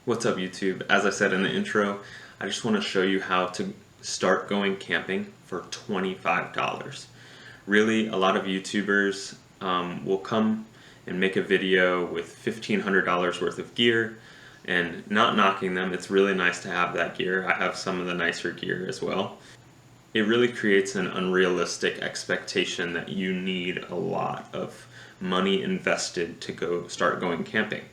What's up, YouTube? As I said in the intro, I just want to show you how to start going camping for $25. Really, a lot of YouTubers will come and make a video with $1,500 worth of gear, and not knocking them, it's really nice to have that gear. I have some of the nicer gear as well. It really creates an unrealistic expectation that you need a lot of money invested to go start going camping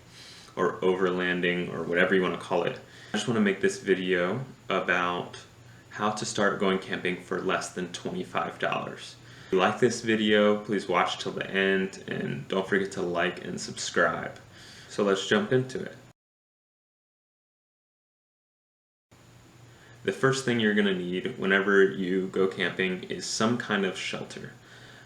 or overlanding or whatever you want to call it. I just want to make this video about how to start going camping for less than $25. If you like this video, please watch till the end and don't forget to like and subscribe. So let's jump into it. The first thing you're going to need whenever you go camping is some kind of shelter.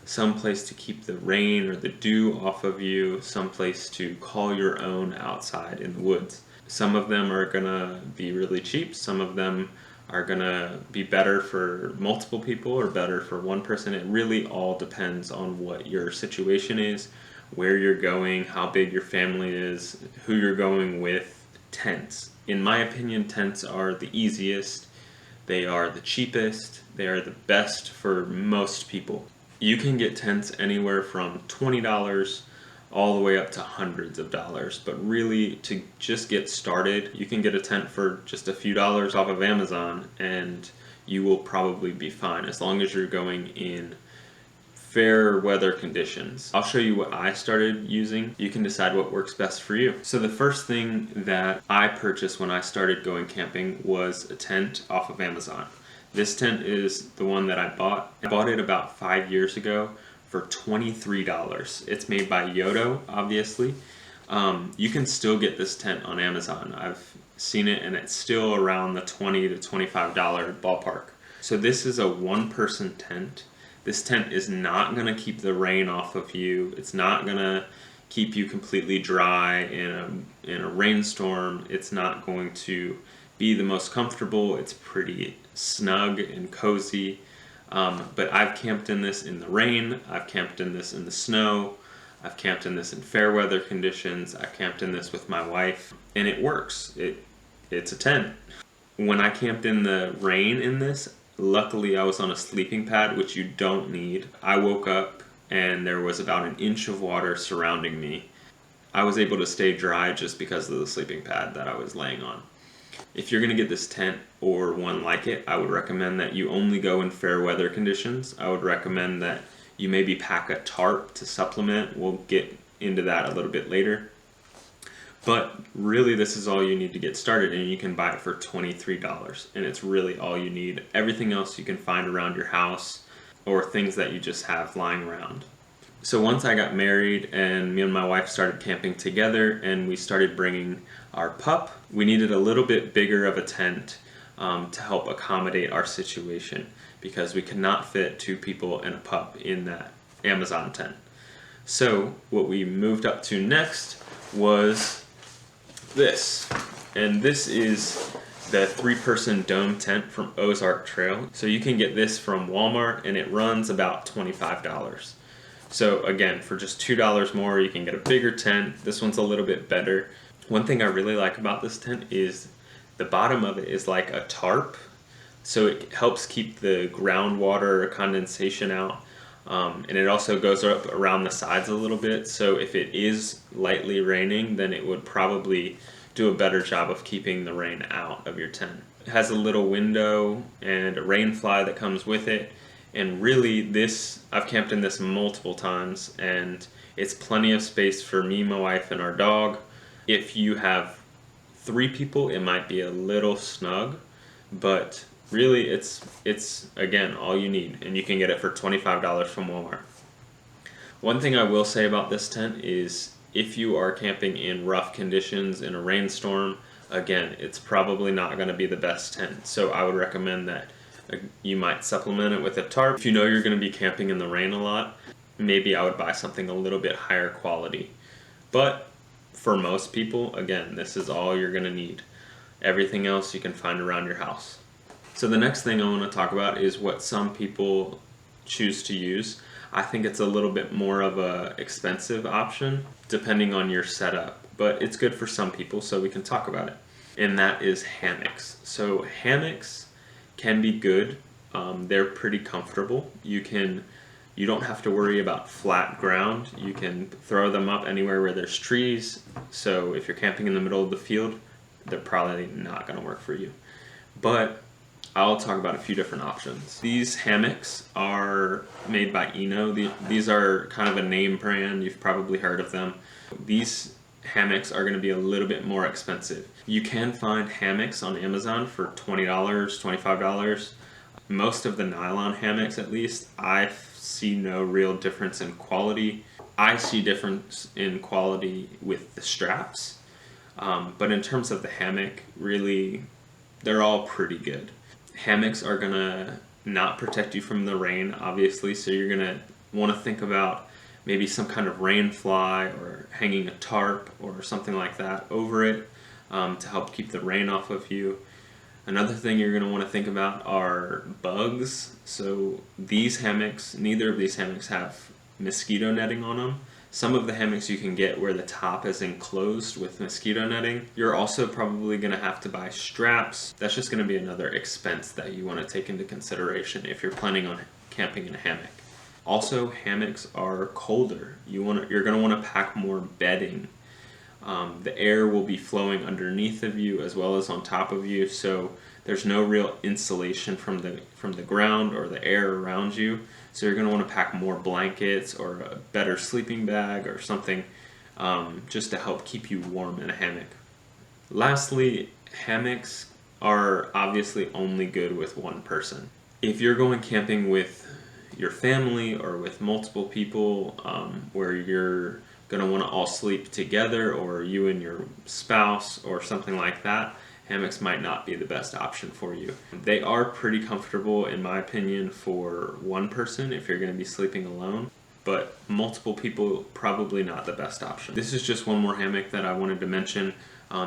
Some place to keep the rain or the dew off of you, some place to call your own outside in the woods. Some of them are going to be really cheap, some of them are going to be better for multiple people or better for one person. It really all depends on what your situation is, where you're going, how big your family is, who you're going with. Tents. In my opinion, tents are the easiest, they are the cheapest, they are the best for most people. You can get tents anywhere from $20 all the way up to hundreds of dollars, but really to just get started, you can get a tent for just a few dollars off of Amazon and you will probably be fine as long as you're going in fair weather conditions. I'll show you what I started using. You can decide what works best for you. So the first thing that I purchased when I started going camping was a tent off of Amazon. This tent is the one that I bought. I bought it about 5 years ago for $23. It's made by Yodo, obviously. You can still get this tent on Amazon. I've seen it and it's still around the $20 to $25 ballpark. So this is a one-person tent. This tent is not going to keep the rain off of you. It's not going to keep you completely dry in a rainstorm. It's not going to be the most comfortable. It's pretty snug and cozy. But I've camped in this in the rain. I've camped in this in the snow. I've camped in this in fair weather conditions. I've camped in this with my wife, and it works. It's a tent. When I camped in the rain in this, luckily I was on a sleeping pad, which you don't need. I woke up and there was about an inch of water surrounding me. I was able to stay dry just because of the sleeping pad that I was laying on. If you're going to get this tent or one like it, I would recommend that you only go in fair weather conditions. I would recommend that you maybe pack a tarp to supplement. We'll get into that a little bit later. But really, this is all you need to get started, and you can buy it for $23, and it's really all you need. Everything else you can find around your house or things that you just have lying around. So once I got married and me and my wife started camping together and we started bringing our pup, we needed a little bit bigger of a tent to help accommodate our situation because we could not fit 2 people and a pup in that Amazon tent. So what we moved up to next was this, and this is the 3-person dome tent from Ozark Trail. So you can get this from Walmart and it runs about $25. So again, for just $2 more, you can get a bigger tent. This one's a little bit better. One thing I really like about this tent is the bottom of it is like a tarp, so it helps keep the groundwater condensation out. And it also goes up around the sides a little bit, so if it is lightly raining, then it would probably do a better job of keeping the rain out of your tent. It has a little window and a rain fly that comes with it, and really I've camped in this multiple times, and it's plenty of space for me, my wife, and our dog. If you have 3 people, it might be a little snug, but really, it's again all you need, and you can get it for $25 from Walmart. One thing I will say about this tent is if you are camping in rough conditions in a rainstorm, again, it's probably not going to be the best tent. So I would recommend that you might supplement it with a tarp. If you know you're going to be camping in the rain a lot, maybe I would buy something a little bit higher quality. But for most people, again, this is all you're going to need. Everything else you can find around your house. So the next thing I want to talk about is what some people choose to use. I think it's a little bit more of a expensive option depending on your setup, but it's good for some people, so we can talk about it. and that is hammocks. So hammocks can be good. They're pretty comfortable. You don't have to worry about flat ground. You can throw them up anywhere where there's trees. So if you're camping in the middle of the field, they're probably not going to work for you. But I'll talk about a few different options. These hammocks are made by Eno. These are kind of a name brand. You've probably heard of them. These hammocks are going to be a little bit more expensive. You can find hammocks on Amazon for $20, $25. Most of the nylon hammocks, at least, I see no real difference in quality. I see difference in quality with the straps, but in terms of the hammock, really, they're all pretty good. Hammocks are gonna not protect you from the rain, obviously, so you're gonna want to think about maybe some kind of rain fly or hanging a tarp or something like that over it to help keep the rain off of you. Another thing you're going to want to think about are bugs. So these hammocks, neither of these hammocks have mosquito netting on them. Some of the hammocks you can get where the top is enclosed with mosquito netting. You're also probably going to have to buy straps. That's just going to be another expense that you want to take into consideration if you're planning on camping in a hammock. Also, hammocks are colder. You're going to want to pack more bedding. The air will be flowing underneath of you as well as on top of you, so there's no real insulation from the ground or the air around you. So you're going to want to pack more blankets or a better sleeping bag or something just to help keep you warm in a hammock. Lastly, hammocks are obviously only good with one person. If you're going camping with your family or with multiple people where you're going to want to all sleep together, or you and your spouse or something like that, hammocks might not be the best option for you. They are pretty comfortable, in my opinion, for one person if you're going to be sleeping alone, but multiple people, probably not the best option. This is just one more hammock that I wanted to mention.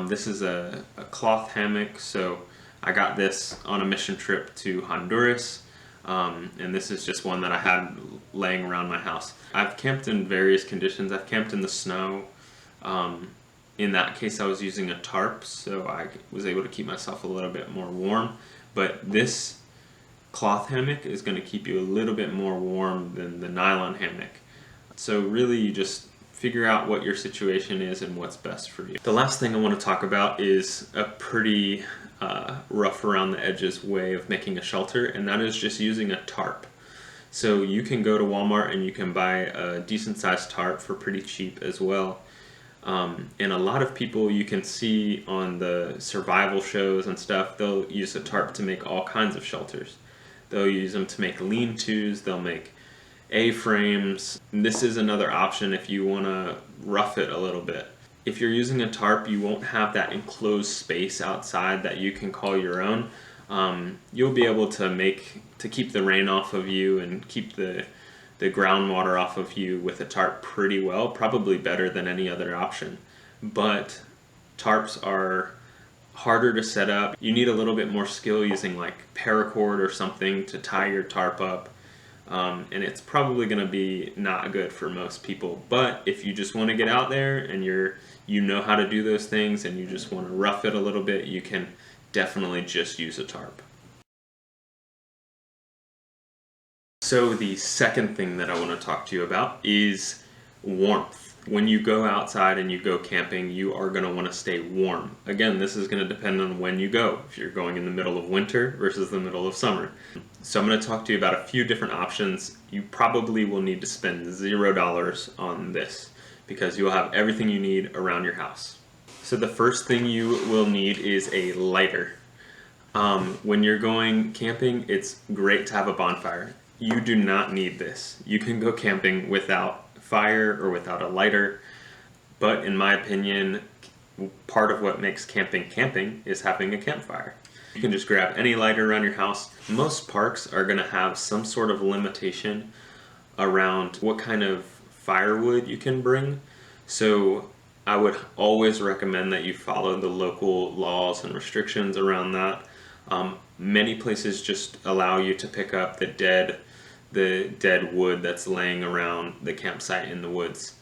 This is a cloth hammock, so I got this on a mission trip to Honduras. And this is just one that I had laying around my house. I've camped in various conditions. I've camped in the snow. In that case, I was using a tarp, so I was able to keep myself a little bit more warm. But this cloth hammock is going to keep you a little bit more warm than the nylon hammock. So really, you just figure out what your situation is and what's best for you. The last thing I want to talk about is a pretty rough around the edges way of making a shelter, and that is just using a tarp. So you can go to Walmart and you can buy a decent sized tarp for pretty cheap as well. And a lot of people you can see on the survival shows and stuff, they'll use a tarp to make all kinds of shelters. They'll use them to make lean-tos, they'll make A-frames. This is another option if you want to rough it a little bit. If you're using a tarp, you won't have that enclosed space outside that you can call your own. You'll be able to keep the rain off of you and keep the groundwater off of you with a tarp pretty well, probably better than any other option. But tarps are harder to set up. You need a little bit more skill using like paracord or something to tie your tarp up. And it's probably going to be not good for most people. But if you just want to get out there and you know how to do those things and you just want to rough it a little bit, you can definitely just use a tarp. So the second thing that I want to talk to you about is warmth. When you go outside and you go camping, you are going to want to stay warm. Again, this is going to depend on when you go, if you're going in the middle of winter versus the middle of summer. So I'm going to talk to you about a few different options. You probably will need to spend $0 on this because you'll have everything you need around your house. So the first thing you will need is a lighter. When you're going camping, it's great to have a bonfire. You do not need this. You can go camping without fire or without a lighter, but in my opinion, part of what makes camping is having a campfire. You can just grab any lighter around your house. Most parks are going to have some sort of limitation around what kind of firewood you can bring, so I would always recommend that you follow the local laws and restrictions around that. Many places just allow you to pick up the dead wood that's laying around the campsite in the woods.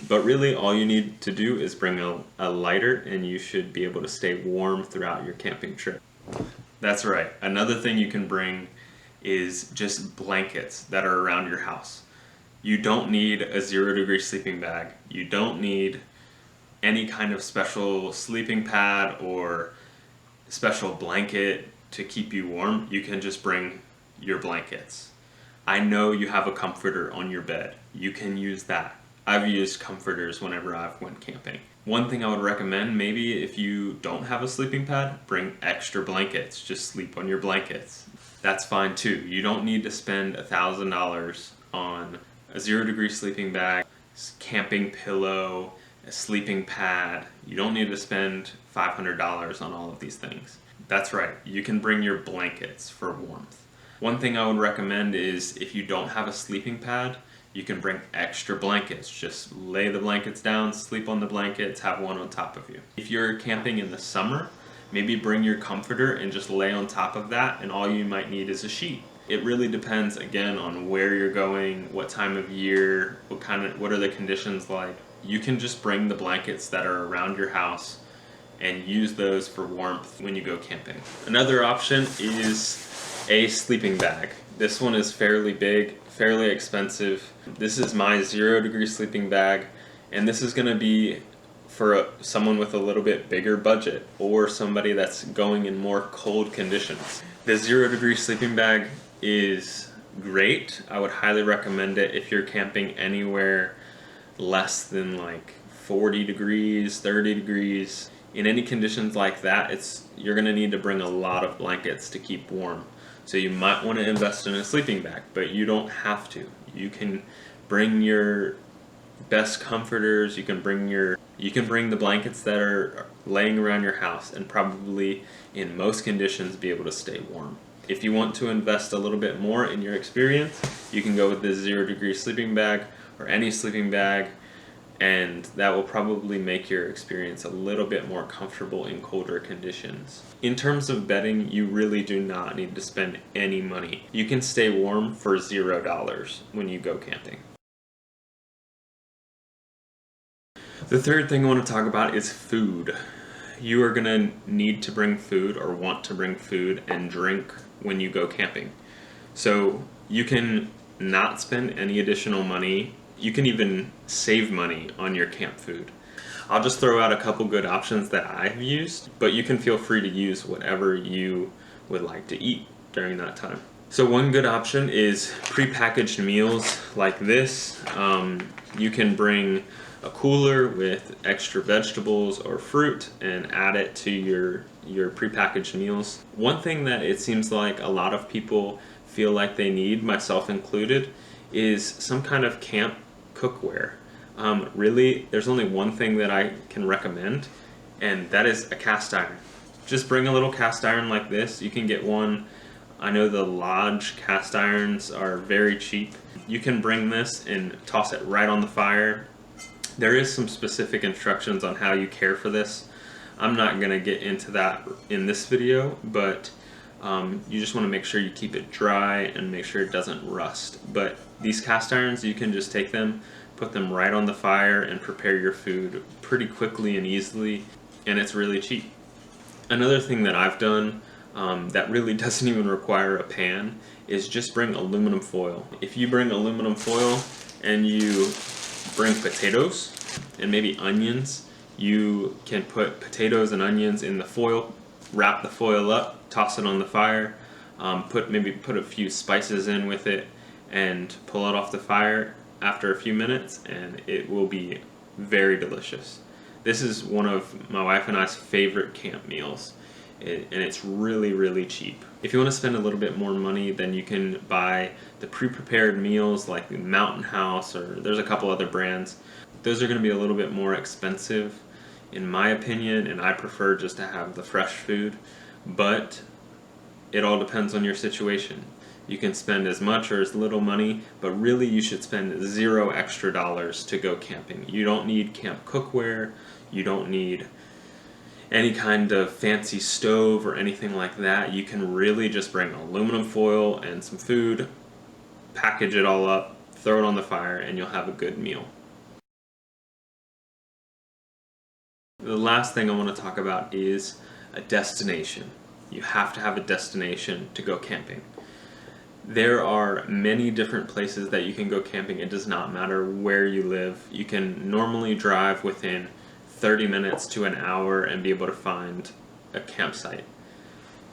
But really all you need to do is bring a lighter and you should be able to stay warm throughout your camping trip. That's right. Another thing you can bring is just blankets that are around your house. You don't need a 0-degree sleeping bag. You don't need any kind of special sleeping pad or special blanket to keep you warm. You can just bring your blankets. I know you have a comforter on your bed. You can use that. I've used comforters whenever I've went camping. One thing I would recommend, maybe if you don't have a sleeping pad, bring extra blankets. Just sleep on your blankets. That's fine too. You don't need to spend $1,000 on a 0-degree sleeping bag, camping pillow, a sleeping pad. You don't need to spend $500 on all of these things. That's right, you can bring your blankets for warmth. One thing I would recommend is if you don't have a sleeping pad, you can bring extra blankets. Just lay the blankets down, sleep on the blankets, have one on top of you. If you're camping in the summer, maybe bring your comforter and just lay on top of that, and all you might need is a sheet. It really depends again on where you're going, what time of year, what are the conditions like. You can just bring the blankets that are around your house and use those for warmth when you go camping. Another option is a sleeping bag. This one is fairly big, fairly expensive. This is my 0-degree sleeping bag, and this is going to be for someone with a little bit bigger budget or somebody that's going in more cold conditions. The 0-degree sleeping bag is great. I would highly recommend it if you're camping anywhere less than like 40 degrees, 30 degrees. In any conditions like that, you're going to need to bring a lot of blankets to keep warm. So you might want to invest in a sleeping bag, but you don't have to. You can bring your best comforters, you can bring the blankets that are laying around your house and probably in most conditions be able to stay warm. If you want to invest a little bit more in your experience, you can go with the 0-degree sleeping bag or any sleeping bag, and that will probably make your experience a little bit more comfortable in colder conditions. In terms of bedding, you really do not need to spend any money. You can stay warm for $0 when you go camping. The third thing I want to talk about is food. You are going to need to bring food or want to bring food and drink when you go camping. So you can not spend any additional money. You can even save money on your camp food. I'll just throw out a couple good options that I've used, but you can feel free to use whatever you would like to eat during that time. So one good option is prepackaged meals like this. You can bring a cooler with extra vegetables or fruit and add it to your prepackaged meals. One thing that it seems like a lot of people feel like they need, myself included, is some kind of camp cookware. Really, there's only one thing that I can recommend, and that is a cast iron. Just bring a little cast iron like this. You can get one. I know the Lodge cast irons are very cheap. You can bring this and toss it right on the fire. There is some specific instructions on how you care for this. I'm not going to get into that in this video, but you just want to make sure you keep it dry and make sure it doesn't rust. But these cast irons, you can just take them, put them right on the fire and prepare your food pretty quickly and easily, and it's really cheap. Another thing that I've done that really doesn't even require a pan is just bring aluminum foil. If you bring aluminum foil and you bring potatoes and maybe onions, you can put potatoes and onions in the foil, wrap the foil up, toss it on the fire, maybe put a few spices in with it and pull it off the fire after a few minutes, and it will be very delicious. This is one of my wife and I's favorite camp meals, and it's really, really cheap. If you want to spend a little bit more money, then you can buy the pre-prepared meals like Mountain House, or there's a couple other brands. Those are going to be a little bit more expensive in my opinion, and I prefer just to have the fresh food, but it all depends on your situation. You can spend as much or as little money, but really you should spend $0 extra to go camping. You don't need camp cookware, you don't need any kind of fancy stove or anything like that. You can really just bring aluminum foil and some food, package it all up, throw it on the fire, and you'll have a good meal. The last thing I want to talk about is a destination. You have to have a destination to go camping. There are many different places that you can go camping. It does not matter where you live. You can normally drive within 30 minutes to an hour and be able to find a campsite.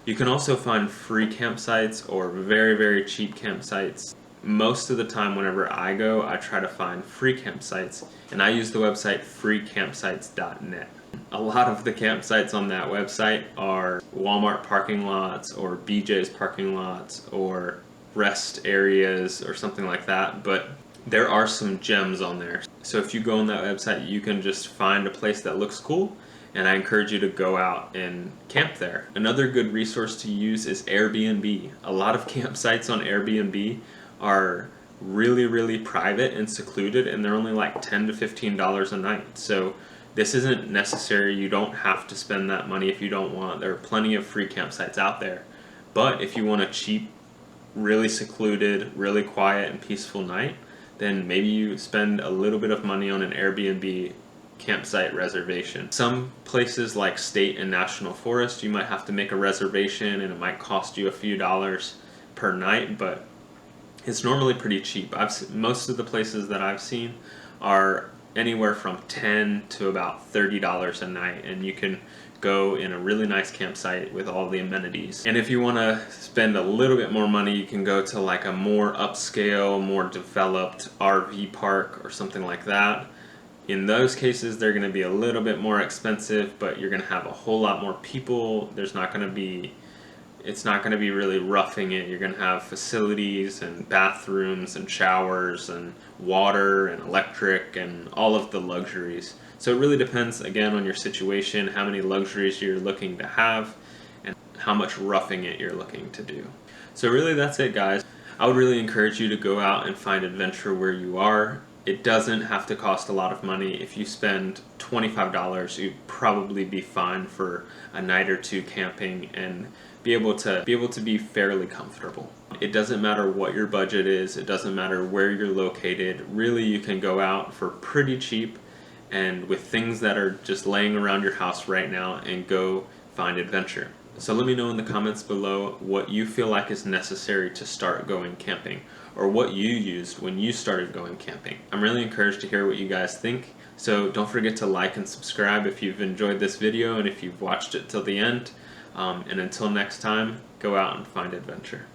You can also find free campsites or very, very cheap campsites. Most of the time whenever I go, I try to find free campsites, and I use the website freecampsites.net. A lot of the campsites on that website are Walmart parking lots or BJ's parking lots or rest areas or something like that, but there are some gems on there. So if you go on that website, you can just find a place that looks cool, and I encourage you to go out and camp there. Another good resource to use is Airbnb. A lot of campsites on Airbnb are really, really private and secluded, and they're only like $10 to $15 a night. So this isn't necessary. You don't have to spend that money if you don't want. There are plenty of free campsites out there. But if you want a cheap, really secluded, really quiet and peaceful night, then maybe you spend a little bit of money on an Airbnb campsite reservation. Some places like state and national forest, you might have to make a reservation and it might cost you a few dollars per night, but it's normally pretty cheap. Most of the places that I've seen are anywhere from $10 to about $30 a night, and you can go in a really nice campsite with all the amenities. And if you want to spend a little bit more money, you can go to like a more upscale, more developed RV park or something like that. In those cases, they're going to be a little bit more expensive, but you're going to have a whole lot more people. It's not going to be really roughing it. You're going to have facilities and bathrooms and showers and water and electric and all of the luxuries. So it really depends, again, on your situation, how many luxuries you're looking to have, and how much roughing it you're looking to do. So really that's it, guys. I would really encourage you to go out and find adventure where you are. It doesn't have to cost a lot of money. If you spend $25, you'd probably be fine for a night or two camping and be able to be fairly comfortable. It doesn't matter what your budget is. It doesn't matter where you're located. Really, you can go out for pretty cheap and with things that are just laying around your house right now and go find adventure. So let me know in the comments below what you feel like is necessary to start going camping, or what you used when you started going camping. I'm really encouraged to hear what you guys think. So don't forget to like and subscribe if you've enjoyed this video and if you've watched it till the end. And until next time, go out and find adventure.